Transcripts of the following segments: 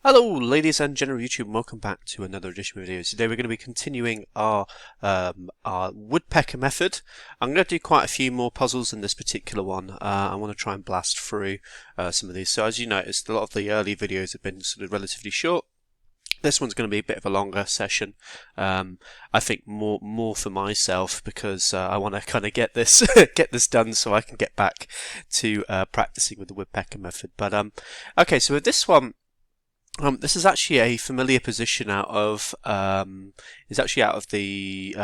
Hello ladies and gentlemen of YouTube, and welcome back to another edition of videos. Today we're going to be continuing our woodpecker method. I'm going to do quite a few more puzzles in this particular one. I want to try and blast through some of these. So as you noticed, a lot of the early videos have been sort of relatively short. This one's going to be a bit of a longer session. I think more for myself because I want to kind of get this get this done so I can get back to practicing with the woodpecker method. But okay, so with this one. This is actually a familiar position out of the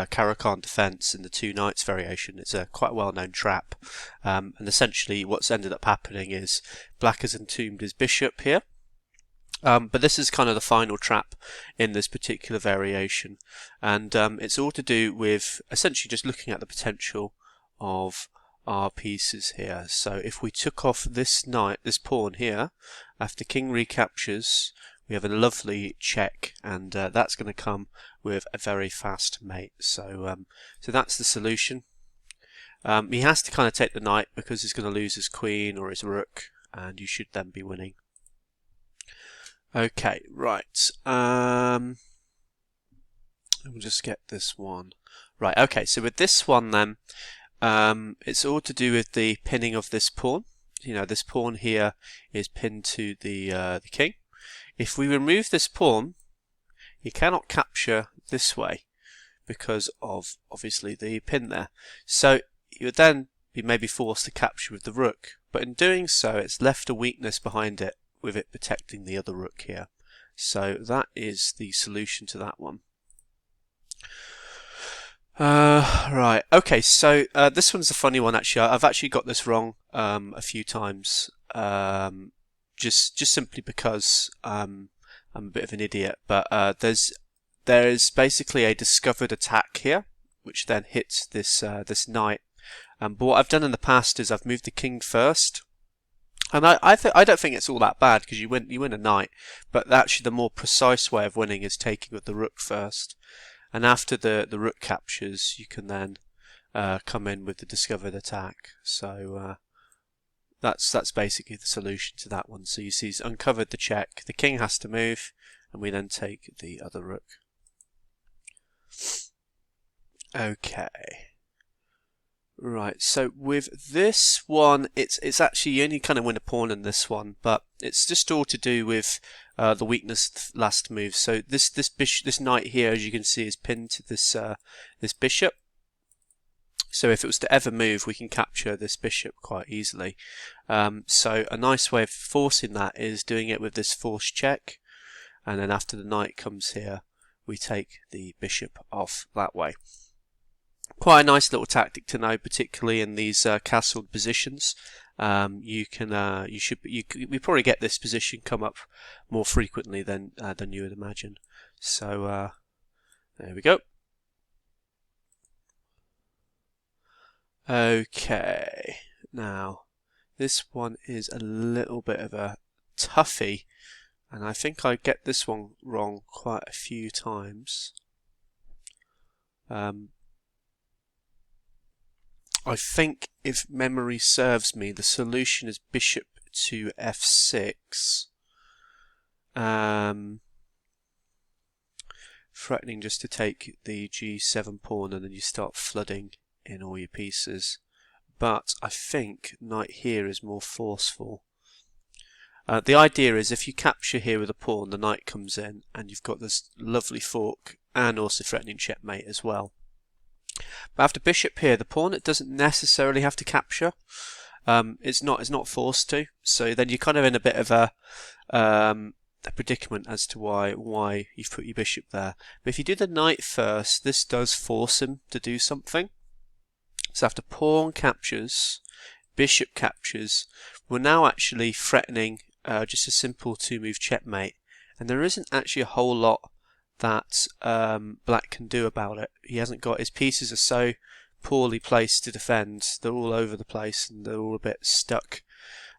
Caracan defense in the Two Knights variation. It's a quite well-known trap, and essentially what's ended up happening is Black has entombed his bishop here. But this is kind of the final trap in this particular variation, and it's all to do with essentially just looking at the potential of our pieces here. So if we took off this pawn here, after king recaptures, we have a lovely check, and that's going to come with a very fast mate. So that's the solution. He has to kind of take the knight because he's going to lose his queen or his rook, and you should then be winning. Okay, right. We'll just get this one. Right, okay, so with this one then, it's all to do with the pinning of this pawn. You know, this pawn here is pinned to the king. If we remove this pawn, he cannot capture this way because of obviously the pin there. So you would then be maybe forced to capture with the rook, but in doing so, it's left a weakness behind it, with it protecting the other rook here. So that is the solution to that one. Right, okay, so this one's a funny one actually. I've actually got this wrong a few times, just simply because I'm a bit of an idiot. But there is basically a discovered attack here, which then hits this knight. But what I've done in the past is I've moved the king first, and I don't think it's all that bad because you win a knight. But actually, the more precise way of winning is taking with the rook first. And after the rook captures, you can then come in with the discovered attack. So that's basically the solution to that one. So you see he's uncovered the check. The king has to move, and we then take the other rook. Okay. Right, so with this one, it's actually you only kind of win a pawn in this one, but it's just all to do with the weakness last move. So this knight here, as you can see, is pinned to this bishop. So if it was to ever move, we can capture this bishop quite easily. So a nice way of forcing that is doing it with this force check, and then after the knight comes here, we take the bishop off that way. Quite a nice little tactic to know, particularly in these castled positions. We probably get this position come up more frequently than you would imagine. So there we go. Okay, now this one is a little bit of a toughie, and I think I get this one wrong quite a few times. I think, if memory serves me, the solution is bishop to f6. Threatening just to take the g7 pawn, and then you start flooding in all your pieces. But I think knight here is more forceful. The idea is if you capture here with a pawn, the knight comes in, and you've got this lovely fork and also threatening checkmate as well. But after bishop here, the pawn, it doesn't necessarily have to capture. It's not forced to. So then you're kind of in a bit of a predicament as to why you've put your bishop there. But if you do the knight first, this does force him to do something. So after pawn captures, bishop captures, we're now actually threatening just a simple two-move checkmate. And there isn't actually a whole lot that Black can do about it. He hasn't got, his pieces are so poorly placed to defend, they're all over the place and they're all a bit stuck,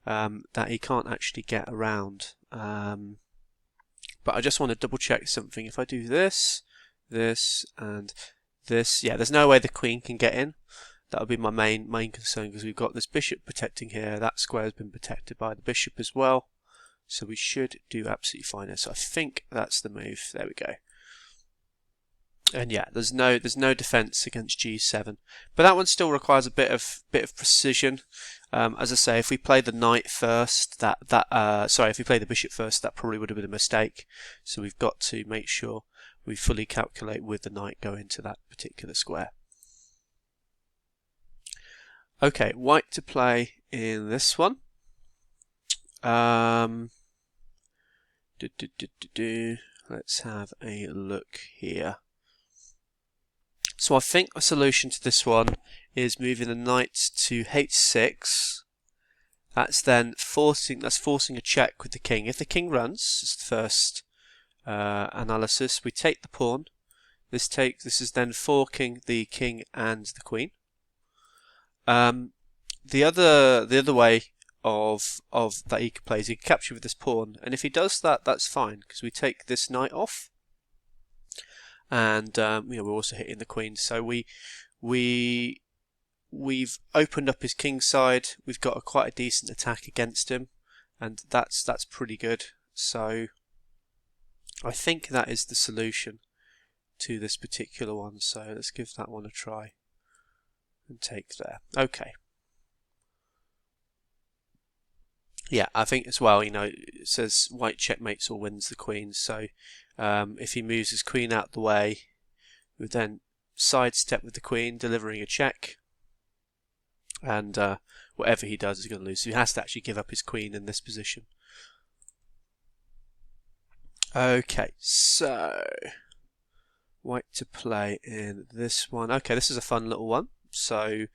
that he can't actually get around. But I just want to double check something. If I do this, and this, yeah, there's no way the queen can get in. That would be my main concern, because we've got this bishop protecting here. That square has been protected by the bishop as well. So we should do absolutely fine there. So I think that's the move. There we go. And yeah, there's no defense against G7, but that one still requires a bit of precision. As I say, if we play the knight first, if we play the bishop first, that probably would have been a mistake. So we've got to make sure we fully calculate with the knight going to that particular square. Okay, white to play in this one. Let's have a look here. So I think a solution to this one is moving the knight to h6. That's then forcing a check with the king. If the king runs, it's the first analysis. We take the pawn. This is then forking the king and the queen. The other way of that he can play is he can capture with this pawn, and if he does that, that's fine because we take this knight off. And we're also hitting the queen, so we've opened up his king side. We've got quite a decent attack against him, and that's pretty good. So I think that is the solution to this particular one. So let's give that one a try and take there. Okay. Yeah, I think as well, it says white checkmates or wins the queen. So if he moves his queen out the way, we then sidestep with the queen, delivering a check. And whatever he does is going to lose. So he has to actually give up his queen in this position. Okay, so white to play in this one. Okay, this is a fun little one. So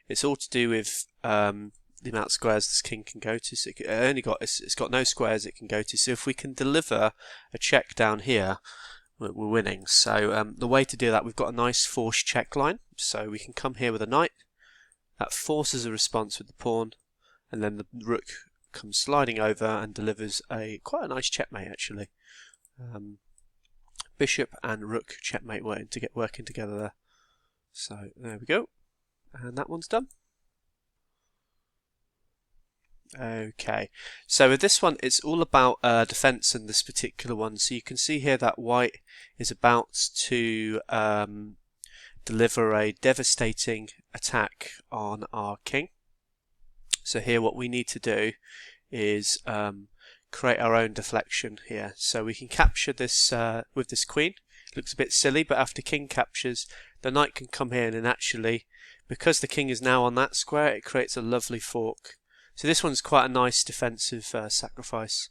it's all to do with the amount of squares this king can go to. So it's got no squares it can go to. So if we can deliver a check down here, we're winning. So the way to do that, we've got a nice forced check line. So we can come here with a knight. That forces a response with the pawn, and then the rook comes sliding over and delivers quite a nice checkmate actually. Bishop and rook checkmate working together there. So there we go, and that one's done. Okay, so with this one, it's all about defense in this particular one. So you can see here that white is about to deliver a devastating attack on our king. So here what we need to do is create our own deflection here. So we can capture this with this queen. It looks a bit silly, but after king captures, the knight can come here and actually, because the king is now on that square, it creates a lovely fork. So this one's quite a nice defensive sacrifice.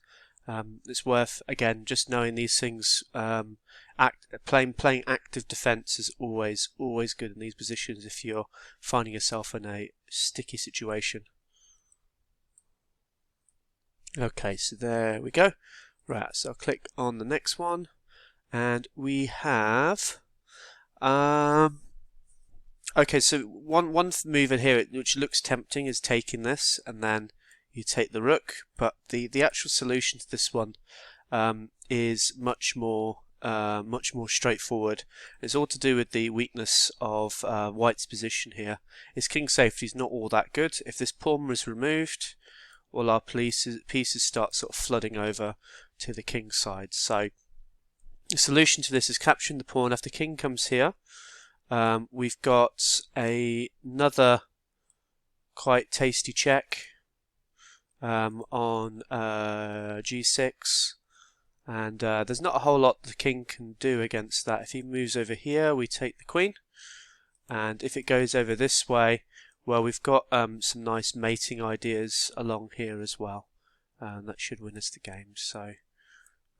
It's worth, again, just knowing these things. Playing active defense is always good in these positions if you're finding yourself in a sticky situation. Okay, so there we go. Right, so I'll click on the next one, and we have okay, so one move in here which looks tempting is taking this, and then you take the rook. But the actual solution to this one is much more straightforward. It's all to do with the weakness of white's position here. His king safety is not all that good. If this pawn was removed, all our pieces start sort of flooding over to the king side. So the solution to this is capturing the pawn. If the king comes here, we've got another quite tasty check on g6, and there's not a whole lot the king can do against that. If he moves over here, we take the queen, and if it goes over this way, well, we've got some nice mating ideas along here as well, and that should win us the game. So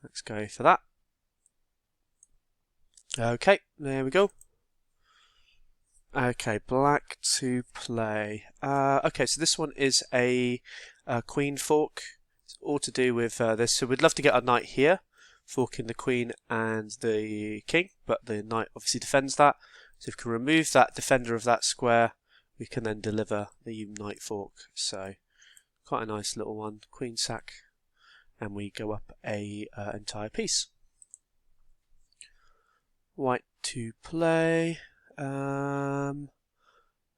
let's go for that. Okay, there we go. Okay, black to play. Okay, so this one is a queen fork. It's all to do with this. So we'd love to get our knight here, forking the queen and the king, but the knight obviously defends that. So if we can remove that defender of that square, we can then deliver the knight fork. So quite a nice little one. Queen sack, and we go up a entire piece. White to play.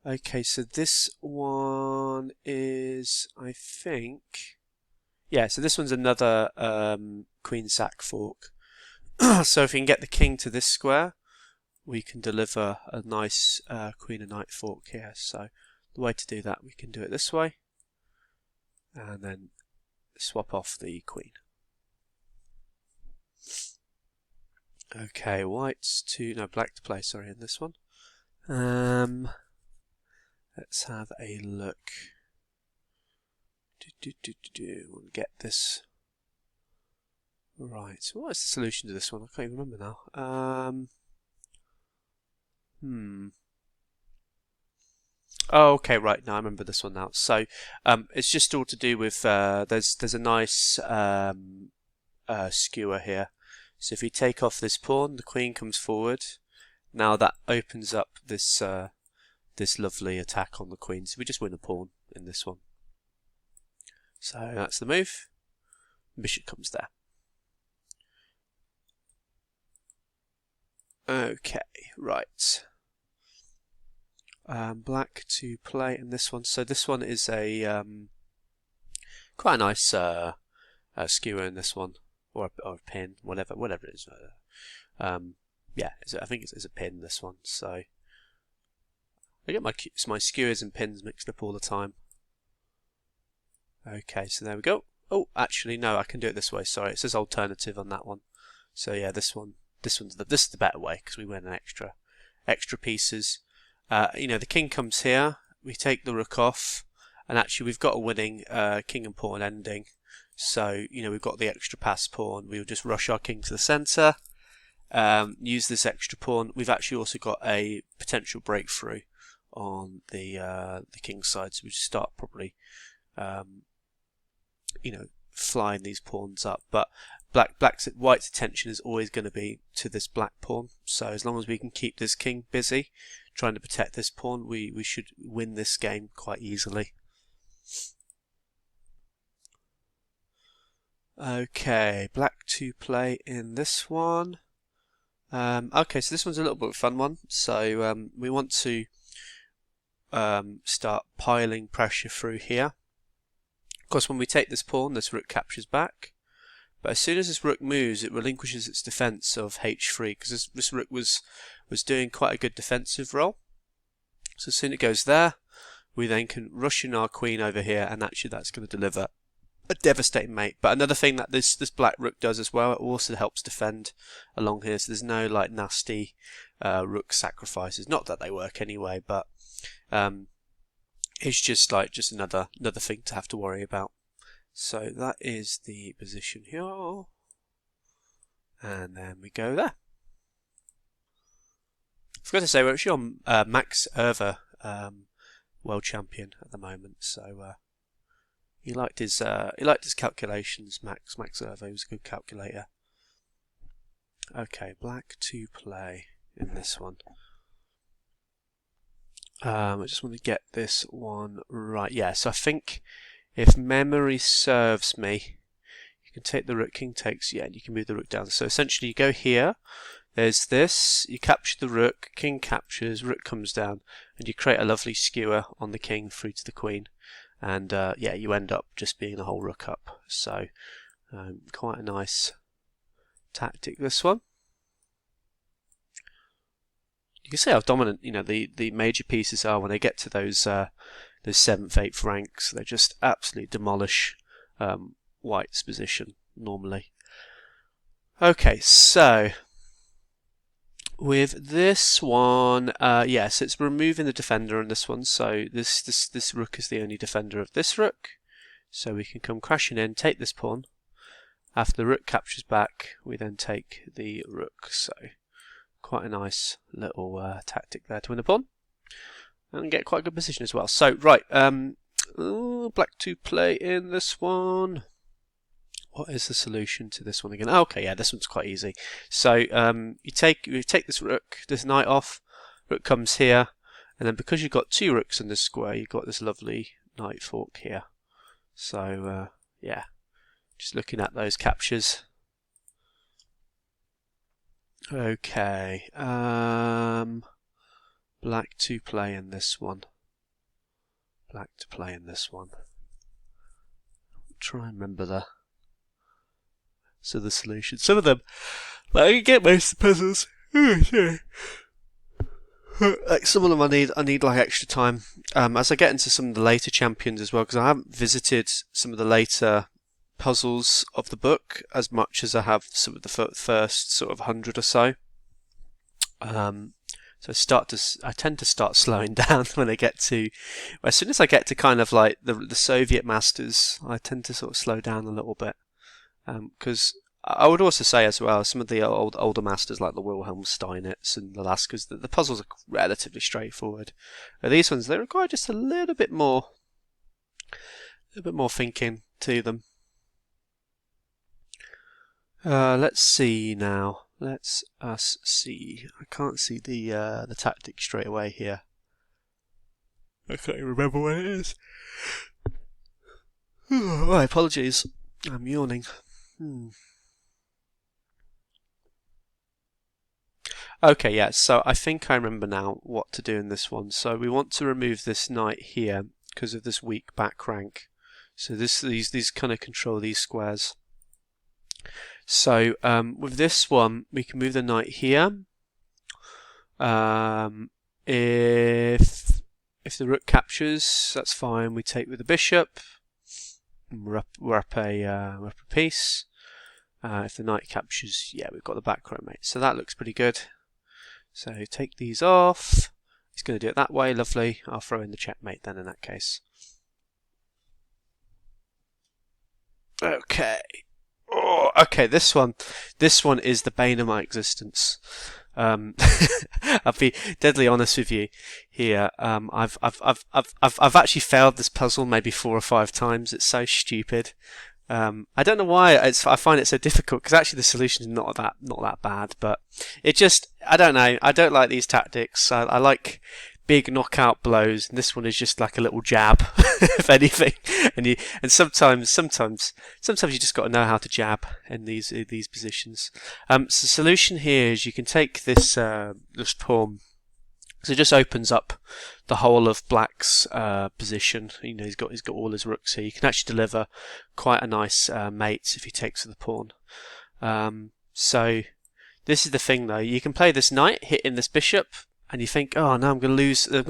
Okay, so this one is, I think, yeah, so this one's another queen sack fork. So if we can get the king to this square, we can deliver a nice queen and knight fork here. So the way to do that, we can do it this way, and then swap off the queen. Okay, black to play, sorry, in this one. Let's have a look. We'll get this right. So what is the solution to this one? I can't even remember now. Oh, okay, right. Now I remember this one now. So it's just all to do with there's a nice skewer here. So if you take off this pawn, the queen comes forward. Now that opens up this this lovely attack on the queen. So we just win a pawn in this one. So that's the move. Bishop comes there. Okay, right. Black to play in this one. So this one is a quite a nice skewer in this one, or a pin, whatever it is. Yeah, I think it's a pin, this one. So I get my skewers and pins mixed up all the time. Okay, so there we go. Oh, actually no, I can do it this way. Sorry, it says alternative on that one. So yeah, this is the better way because we win an extra pieces. You know, the king comes here. We take the rook off, and actually we've got a winning king and pawn ending. So you know we've got the extra pass pawn. We'll just rush our king to the centre. Use this extra pawn. We've actually also got a potential breakthrough on the king's side. So we just start probably, you know, flying these pawns up. But white's attention is always going to be to this black pawn. So as long as we can keep this king busy trying to protect this pawn, we should win this game quite easily. Okay, black to play in this one. Okay, so this one's a little bit of a fun one. So we want to start piling pressure through here. Of course, when we take this pawn, this rook captures back. But as soon as this rook moves, it relinquishes its defense of h3 because this rook was doing quite a good defensive role. So as soon as it goes there, we then can rush in our queen over here, and actually that's going to deliver a devastating mate. But another thing that this black rook does as well, it also helps defend along here. So there's no like nasty rook sacrifices. Not that they work anyway, but it's just another thing to have to worry about. So that is the position here, and then we go there. I forgot to say we're actually on Max Erver, world champion at the moment. So he liked his calculations. Max Erver, he was a good calculator. Okay, black to play in this one. I just want to get this one right. Yeah, so I think if memory serves me, you can take the rook, king takes, yeah, and you can move the rook down. So essentially you go here, there's this, you capture the rook, king captures, rook comes down, and you create a lovely skewer on the king through to the queen. And yeah, you end up just being the whole rook up. So quite a nice tactic, this one. You can see how dominant, you know, the major pieces are when they get to those 7th, 8th ranks. They just absolutely demolish white's position normally. Okay, so with this one, yes, it's removing the defender on this one. So this rook is the only defender of this rook. So we can come crashing in, take this pawn. After the rook captures back, we then take the rook. So quite a nice little tactic there to win a pawn and get quite a good position as well. So right, black to play in this one. What is the solution to this one again? Oh, okay, yeah, this one's quite easy. So you take this rook, this knight off, rook comes here, and then because you've got two rooks in this square, you've got this lovely knight fork here. So yeah, just looking at those captures. Okay, black to play in this one. Black to play in this one. try and remember the solutions. Some of them, like, I can get most of the puzzles. Like some of them, I need like extra time. As I get into some of the later champions as well, because I haven't visited some of the later puzzles of the book as much as I have some of the first sort of 100 or so. So I tend to start slowing down when I get to, as soon as I get to kind of like the Soviet masters, I tend to sort of slow down a little bit. Because I would also say as well, some of the older masters like the Wilhelm Steinitz and the Laskas, the puzzles are relatively straightforward. These ones, they require just a little bit more thinking to them. Let's see now. Let's us see. I can't see the tactic straight away here. I can't even remember what it is. Right, apologies. I'm yawning. Okay, yeah, so I think I remember now what to do in this one. So we want to remove this knight here because of this weak back rank. So these kind of control these squares. So with this one, we can move the knight here. If the rook captures, that's fine. We take with the bishop. We're up a piece. If the knight captures, yeah, we've got the back row, mate. So that looks pretty good. So take these off. He's going to do it that way. Lovely. I'll throw in the checkmate then in that case. Okay. Oh, okay, this one is the bane of my existence. I'll be deadly honest with you here. I've actually failed this puzzle maybe 4 or 5 times. It's so stupid. I don't know why I find it so difficult, because actually the solution is not that bad, but it just, I don't know. I don't like these tactics. I like big knockout blows, and this one is just like a little jab, if anything. And sometimes you just got to know how to jab in these positions. So the solution here is you can take this pawn. So it just opens up the whole of Black's position. You know, he's got all his rooks here. You can actually deliver quite a nice mate if he takes the pawn. So this is the thing, though. You can play this knight hitting this bishop, and you think, oh no, I'm going to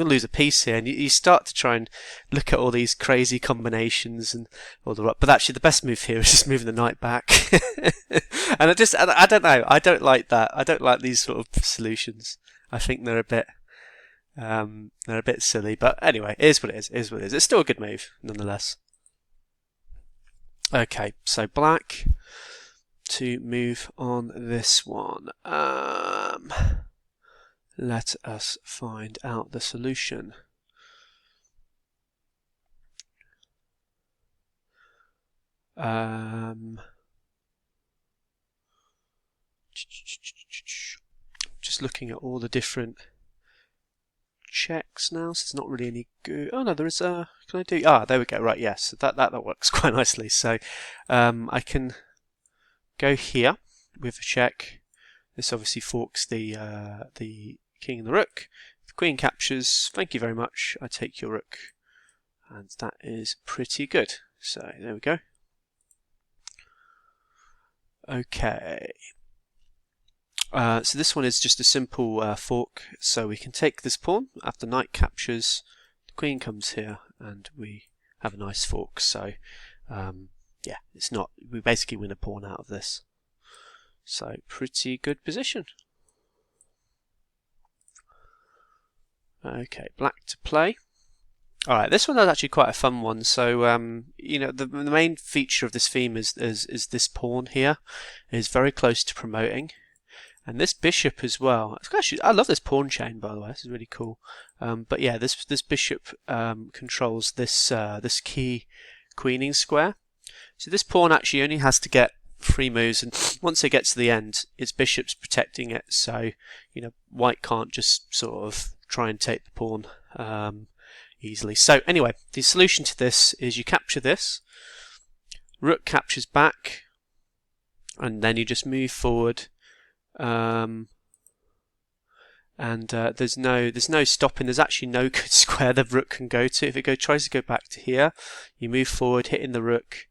lose a piece here, and you start to try and look at all these crazy combinations and all the. But actually, the best move here is just moving the knight back. And I don't know. I don't like that. I don't like these sort of solutions. I think they're a bit silly. But anyway, it is what it is. It is what it is. It's still a good move, nonetheless. Okay, so Black to move on this one. Let us find out the solution. Just looking at all the different checks now, so it's not really any good. Oh no, there is a. Can I do? Ah, there we go. Right, yes, that works quite nicely. So I can go here with a check. This obviously forks the king and the rook. If the queen captures, thank you very much. I take your rook, and that is pretty good. So there we go. Okay. So this one is just a simple fork. So we can take this pawn after knight captures. The queen comes here, and we have a nice fork. So yeah, it's not. We basically win a pawn out of this. So pretty good position. Okay, Black to play. Alright, this one is actually quite a fun one. So, you know, the main feature of this theme is this pawn here. It is very close to promoting. And this bishop as well. Actually, I love this pawn chain, by the way. This is really cool. But yeah, this bishop controls this key queening square. So this pawn actually only has to get 3 moves, and once it gets to the end, its bishop's protecting it. So, you know, white can't just sort of try and take the pawn easily. So anyway, the solution to this is you capture this, rook captures back, and then you just move forward. And there's no stopping. There's actually no good square the rook can go to. If it tries to go back to here, you move forward, hitting the rook,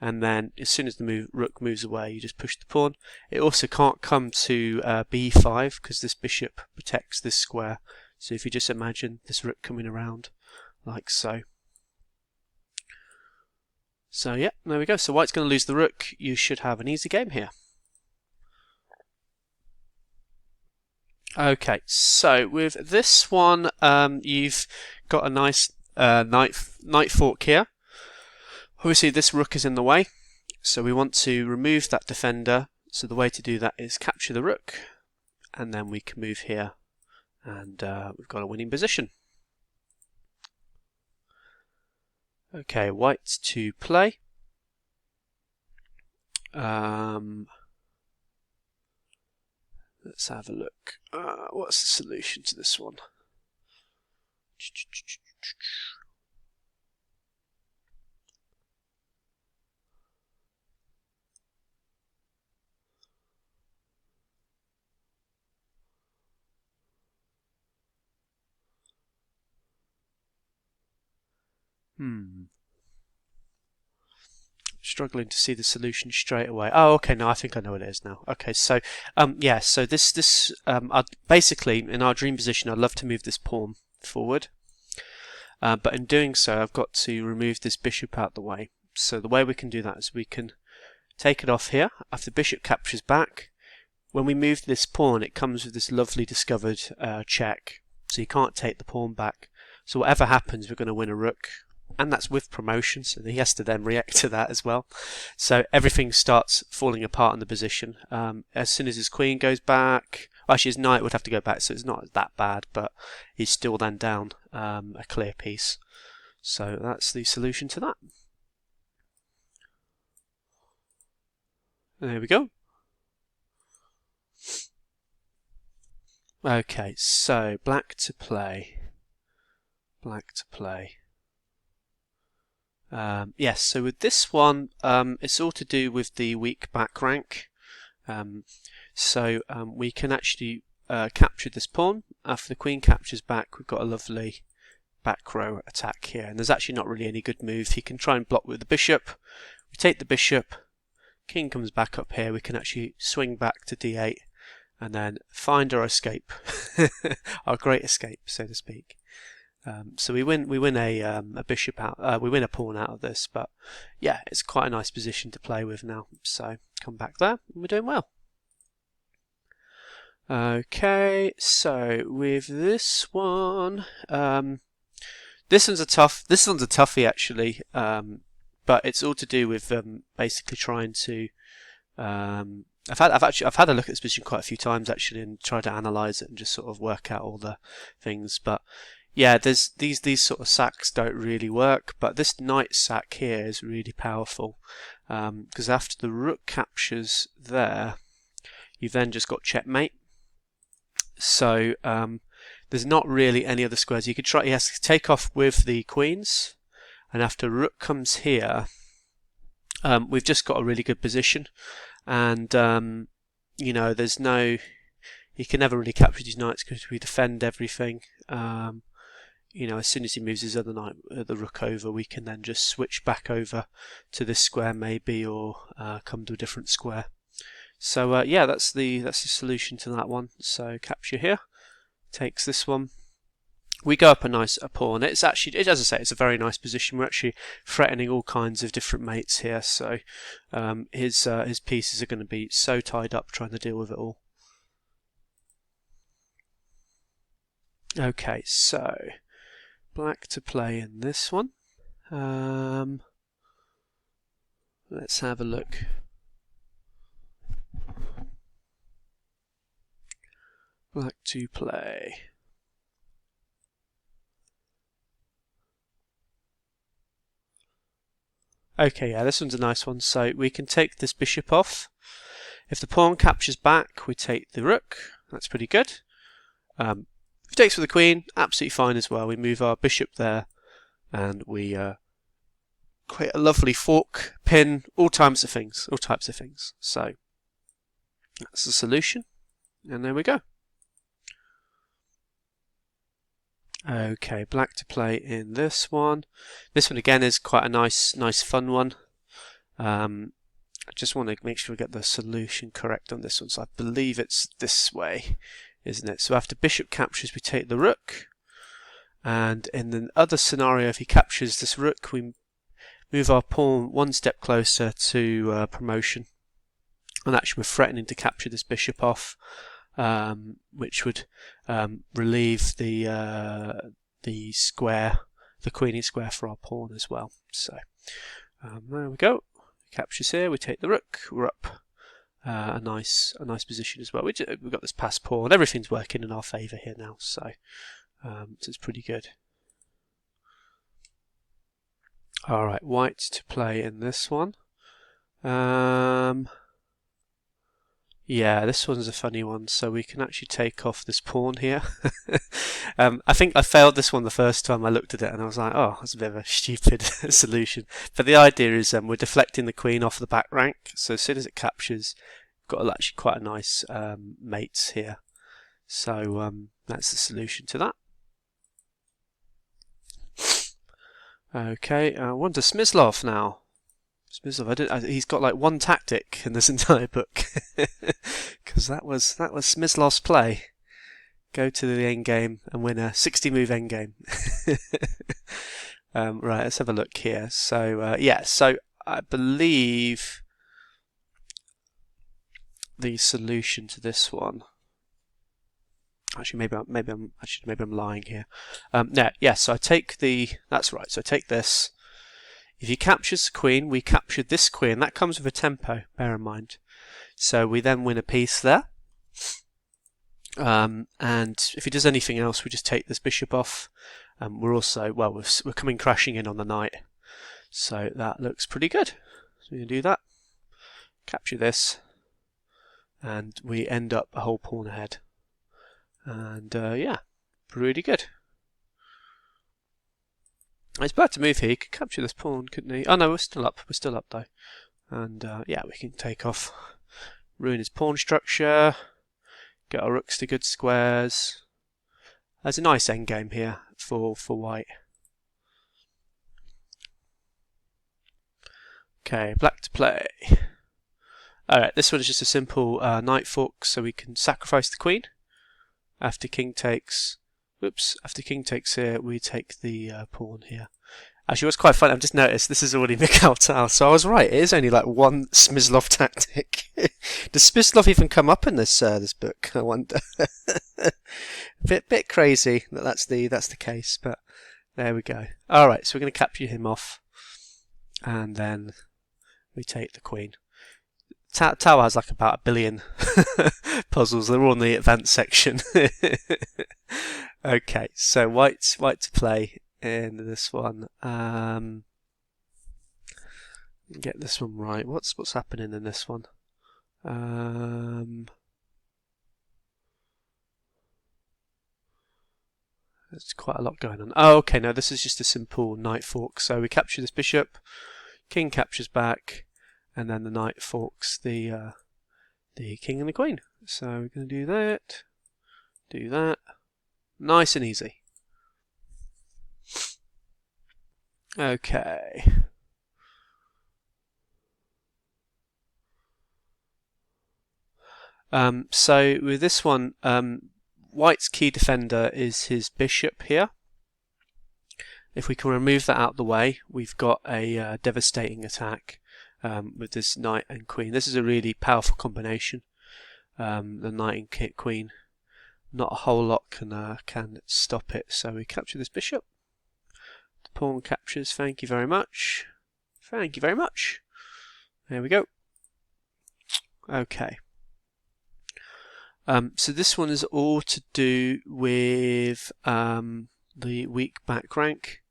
and then as soon as the rook moves away, you just push the pawn. It also can't come to b5 because this bishop protects this square. So if you just imagine this rook coming around like so. So yeah, there we go. So white's going to lose the rook. You should have an easy game here. Okay, so with this one, you've got a nice knight fork here. Obviously this rook is in the way, so we want to remove that defender. So the way to do that is capture the rook, and then we can move here, and we've got a winning position. Okay, white to play. Let's have a look. What's the solution to this one? Struggling to see the solution straight away. Oh, okay, no, I think I know what it is now. Okay, so yeah, so this basically in our dream position, I'd love to move this pawn forward, but in doing so, I've got to remove this bishop out the way. So the way we can do that is we can take it off here. After the bishop captures back, when we move this pawn, it comes with this lovely discovered check, so you can't take the pawn back. So whatever happens, we're going to win a rook. And that's with promotion, so he has to then react to that as well. So everything starts falling apart in the position. As soon as his queen goes back, well, actually his knight would have to go back, so it's not that bad, but he's still then down a clear piece. So that's the solution to that. There we go. Okay, so black to play. Black to play. Yes, so with this one, it's all to do with the weak back rank. We can actually capture this pawn. After the queen captures back, we've got a lovely back row attack here. And there's actually not really any good move. He can try and block with the bishop. We take the bishop, king comes back up here. We can actually swing back to d8 and then find our escape, our great escape, so to speak. So we win a bishop out. We win a pawn out of this, but yeah, it's quite a nice position to play with now. So come back there, and we're doing well. Okay, so with this one, this one's a toughie actually, but it's all to do with basically trying to. I've had a look at this position quite a few times actually, and tried to analyse it and just sort of work out all the things, but. Yeah, there's these sort of sacks don't really work, but this knight sack here is really powerful because after the rook captures there, you've then just got checkmate. So there's not really any other squares. You could try. He has to take off with the queens, and after rook comes here, we've just got a really good position, and you know, there's no. He can never really capture these knights because we defend everything. You know, as soon as he moves his other knight, the rook over, we can then just switch back over to this square maybe, or come to a different square. So yeah, that's the solution to that one. So capture here, takes this one. We go up a pawn. It's actually, as I say, it's a very nice position. We're actually threatening all kinds of different mates here. So his pieces are going to be so tied up trying to deal with it all. Okay, so black to play in this one. Let's have a look. Black to play. Okay, yeah, this one's a nice one. So we can take this bishop off. If the pawn captures back, we take the rook. That's pretty good. If he takes with the queen, absolutely fine as well. We move our bishop there, and we create a lovely fork, pin, all types of things. So that's the solution, and there we go. Okay, black to play in this one. This one again is quite a nice fun one. I just want to make sure we get the solution correct on this one. So I believe it's this way, isn't it? So after bishop captures, we take the rook. And in the other scenario, if he captures this rook, we move our pawn one step closer to promotion. And actually we're threatening to capture this bishop off, which would relieve the square, the queenie square for our pawn as well. So there we go. Captures here. We take the rook. We're up a nice position as well. We've got this pass pawn. Everything's working in our favour here now. So it's pretty good. All right, white to play in this one. Yeah, this one's a funny one, so we can actually take off this pawn here. I think I failed this one the first time I looked at it, and I was like, oh, that's a bit of a stupid solution. But the idea is we're deflecting the queen off the back rank, so as soon as it captures, we've got actually quite a nice mates here. So that's the solution to that. Okay, on to Smyslov now. Smyslov, he's got like one tactic in this entire book, because that was Smyslov's play. Go to the end game and win a 60-move end game. Right, let's have a look here. So yeah, so I believe the solution to this one. Actually, maybe I'm lying here. No, yes. So I take the. That's right. So I take this. If he captures the queen, we captured this queen. That comes with a tempo, bear in mind. So we then win a piece there. And if he does anything else, we just take this bishop off. We're also, well, we're coming crashing in on the knight. So that looks pretty good. So we can do that. Capture this. And we end up a whole pawn ahead. And yeah, pretty good. It's bad to move here. He could capture this pawn, couldn't he? Oh no, we're still up. We're still up though. And yeah, we can take off, ruin his pawn structure, get our rooks to good squares. There's a nice endgame here for white. Okay, black to play. Alright, this one is just a simple knight fork, so we can sacrifice the queen. After king takes, after king takes here, we take the pawn here. Actually, what's quite funny, I've just noticed this is already Mikhail Tal, so I was right. It is only like one Smyslov tactic. Does Smyslov even come up in this book? I wonder. bit crazy that that's the case, but there we go. All right, so we're going to capture him off, and then we take the queen. Tau has like about 1 billion puzzles. They're all in the advanced section. Okay, so white to play in this one. Get this one right. What's happening in this one? There's quite a lot going on. Oh, okay. No, this is just a simple knight fork. So we capture this bishop, king captures back, and then the knight forks the king and the queen. So we're going to do that, nice and easy. Okay. So with this one, white's key defender is his bishop here. If we can remove that out of the way, we've got a devastating attack with this knight and queen. This is a really powerful combination. The knight and queen. Not a whole lot can stop it. So we capture this bishop. The pawn captures. Thank you very much. Thank you very much. There we go. Okay. So this one is all to do with the weak back rank.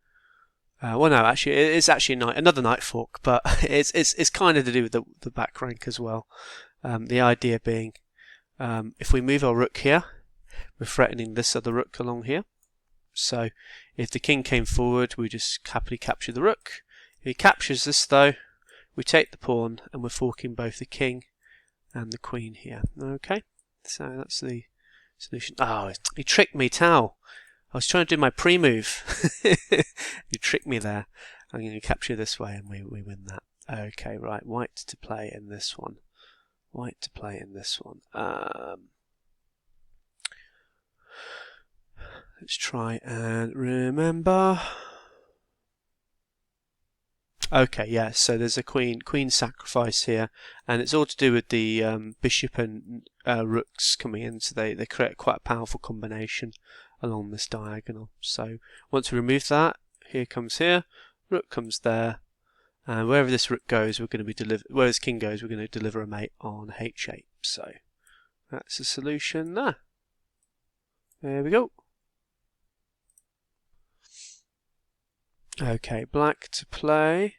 Well, no, actually, it is actually another knight fork, but it's kind of to do with the back rank as well. The idea being, if we move our rook here, we're threatening this other rook along here. So if the king came forward, we just happily capture the rook. If he captures this though, we take the pawn and we're forking both the king and the queen here. Okay, so that's the solution. Oh, he tricked me, Tau. I was trying to do my pre-move. You tricked me there. I'm going to capture this way and we win that. Okay, right, white to play in this one. White to play in this one. Let's try and remember. Okay, yeah, so there's a queen sacrifice here, and it's all to do with the bishop and rooks coming in, so they create quite a powerful combination along this diagonal. So once we remove that, here comes here, rook comes there, and wherever this rook goes, we're going to be where this king goes, we're going to deliver a mate on h8. So that's the solution there. There we go. Okay, black to play.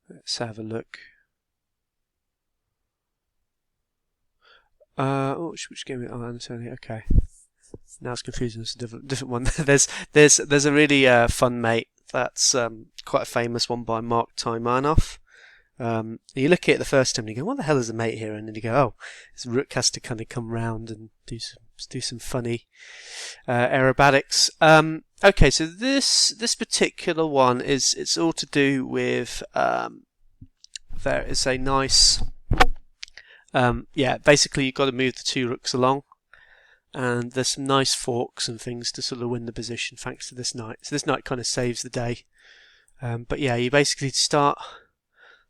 Let's have a look. Which game? Oh, Antonio. Okay. Now it's confusing. It's a different one. there's a really fun mate that's quite a famous one by Mark Taimanov. You look at it the first time and you go, what the hell is a mate here? And then you go, oh, this rook has to kind of come round and do some funny aerobatics. Okay, so this particular one it's all to do with there is a nice basically you've got to move the two rooks along, and there's some nice forks and things to sort of win the position thanks to this knight. So this knight kind of saves the day. But yeah, you basically start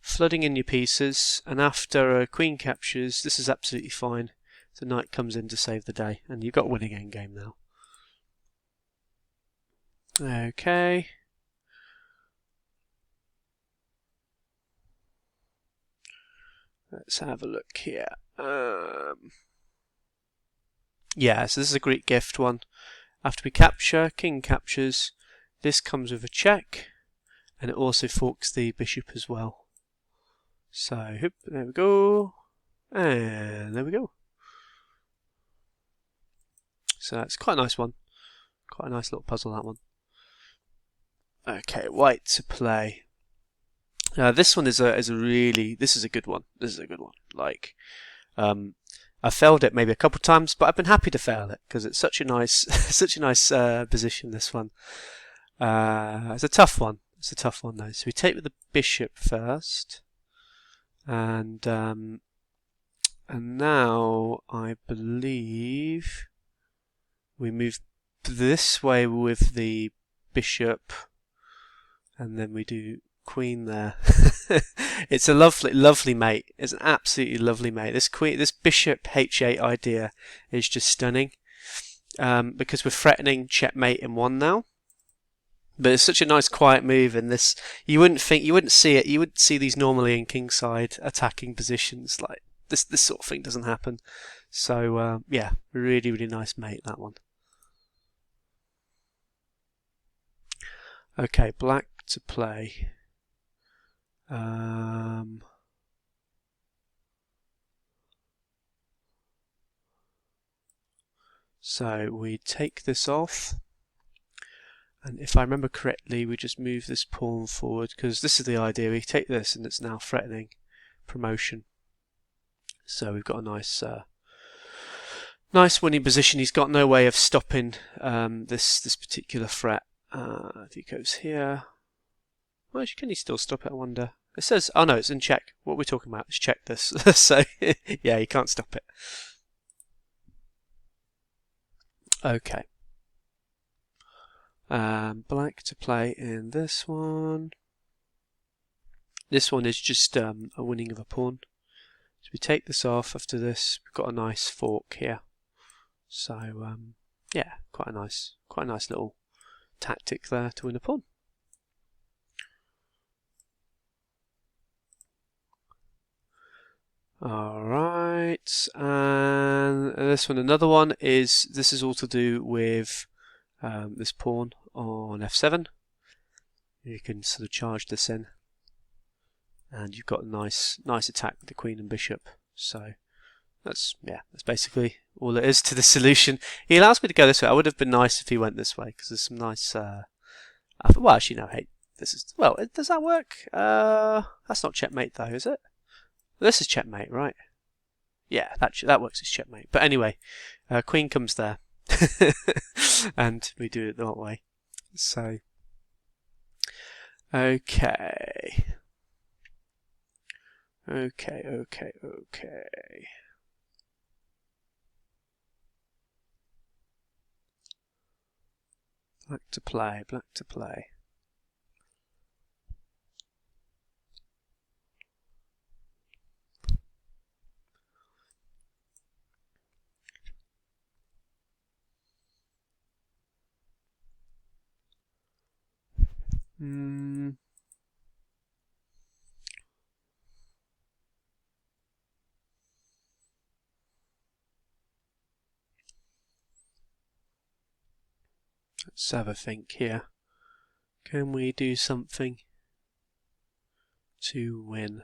flooding in your pieces, and after a queen captures, this is absolutely fine. The knight comes in to save the day, and you've got a winning endgame now. Okay. Let's have a look here. Yeah, so this is a Greek gift one. After we capture, king captures, this comes with a check, and it also forks the bishop as well. So, there we go, and there we go. So it's quite a nice one. Quite a nice little puzzle, that one. Okay, white to play. This one is a good one. This is a good one. Like, I failed it maybe a couple of times, but I've been happy to fail it because it's such a nice, such a nice position. This one. It's a tough one. It's a tough one though. So we take with the bishop first, and now I believe we move this way with the bishop, and then we do queen there. It's a lovely mate. It's an absolutely lovely mate. This bishop h8 idea is just stunning, because we're threatening checkmate in one now. But it's such a nice quiet move, and this you wouldn't see it. You wouldn't see these normally in kingside attacking positions like this. This sort of thing doesn't happen. So yeah, really nice mate, that one. Okay, black to play. So we take this off, and if I remember correctly, we just move this pawn forward, because this is the idea. We take this, and it's now threatening promotion. So we've got a nice winning position. He's got no way of stopping this particular threat. If he goes here, well, can he still stop it? I wonder. It says, oh no, it's in check. What we're talking about is check this. So yeah, you can't stop it. Okay. Black to play in this one. This one is just a winning of a pawn. So we take this off. After this, we've got a nice fork here. So yeah, quite a nice little tactic there to win a pawn. Alright, and this one, another one is, this is all to do with this pawn on f7. You can sort of charge this in, and you've got a nice attack with the queen and bishop. So that's basically all it is to the solution. He allows me to go this way. I would have been nice if he went this way, because there's some nice well, actually no, hey, this is, well, does that work? That's not checkmate though, is it? This is checkmate, right? Yeah, that works as checkmate. But anyway, queen comes there. and we do it that way. So, okay. Black to play, black to play. Let's have a think here. Can we do something to win?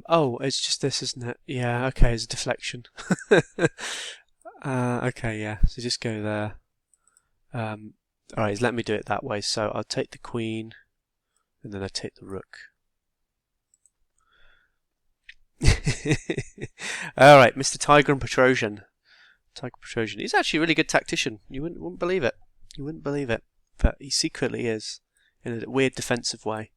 Oh, it's just this, isn't it? Yeah, okay, it's a deflection. Okay, yeah, so just go there. Alright, let me do it that way. So I'll take the queen, and then I take the rook. Alright, Mr. Tiger and Petrosian. Tiger Petrosian. He's actually a really good tactician. You wouldn't believe it. You wouldn't believe it. But he secretly is, in a weird defensive way.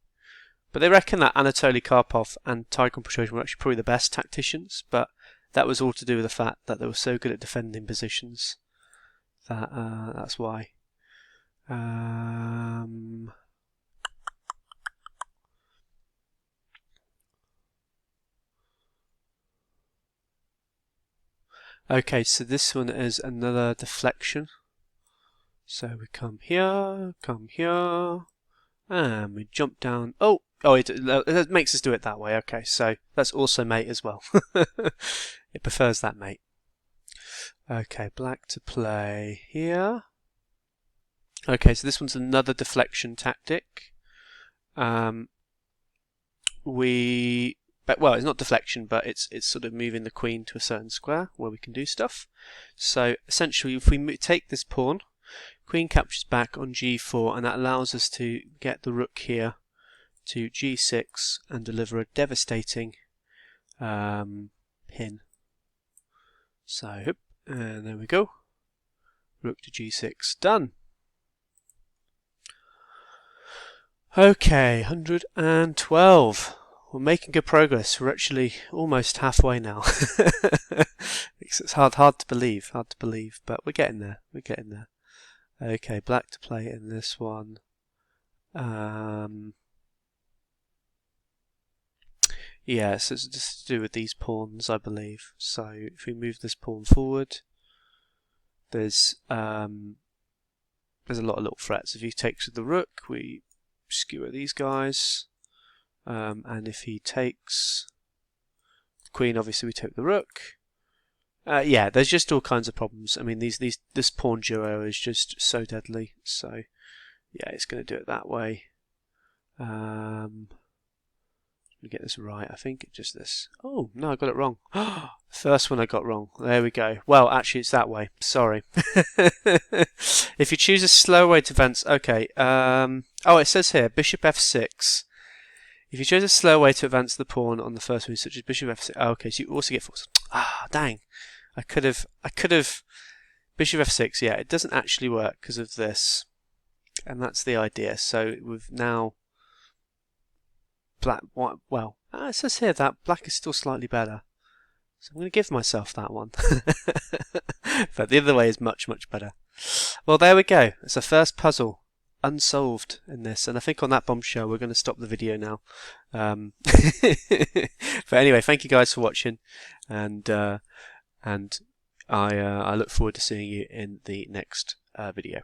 But they reckon that Anatoly Karpov and Tiger and Petrosian were actually probably the best tacticians, but that was all to do with the fact that they were so good at defending positions that that's why. Okay, so this one is another deflection. So we come here, and we jump down. Oh, it makes us do it that way. Okay, so that's also mate as well. It prefers that mate. Okay, black to play here. Okay, so this one's another deflection tactic. Well, it's not deflection, but it's sort of moving the queen to a certain square where we can do stuff. So essentially, if we take this pawn, queen captures back on g4, and that allows us to get the rook here to g6 and deliver a devastating pin. So, and there we go. Rook to g6, done. Okay, 112. We're making good progress. We're actually almost halfway now. It's hard to believe, but we're getting there. Okay, black to play in this one. Yeah, so it's just to do with these pawns, I believe. So if we move this pawn forward, there's a lot of little threats. If he takes with the rook, we skewer these guys. And if he takes the queen, obviously we take the rook. Yeah, there's just all kinds of problems. I mean, this pawn duo is just so deadly. So yeah, it's going to do it that way. Let me get this right. I think it's just this. Oh no, I got it wrong. First one I got wrong. There we go. Well, actually, it's that way. Sorry. If you choose a slow way to advance, okay. Oh, it says here bishop f6. If you chose a slow way to advance the pawn on the first move, such as bishop f6, oh, okay, so you also get force. Ah, dang! I could have bishop f6. Yeah, it doesn't actually work because of this, and that's the idea. So we've now black. Well, it says here that black is still slightly better, so I'm going to give myself that one. But the other way is much better. Well, there we go. It's the first puzzle unsolved in this, and I think on that bombshell we're going to stop the video now. But anyway, thank you guys for watching, and I look forward to seeing you in the next video.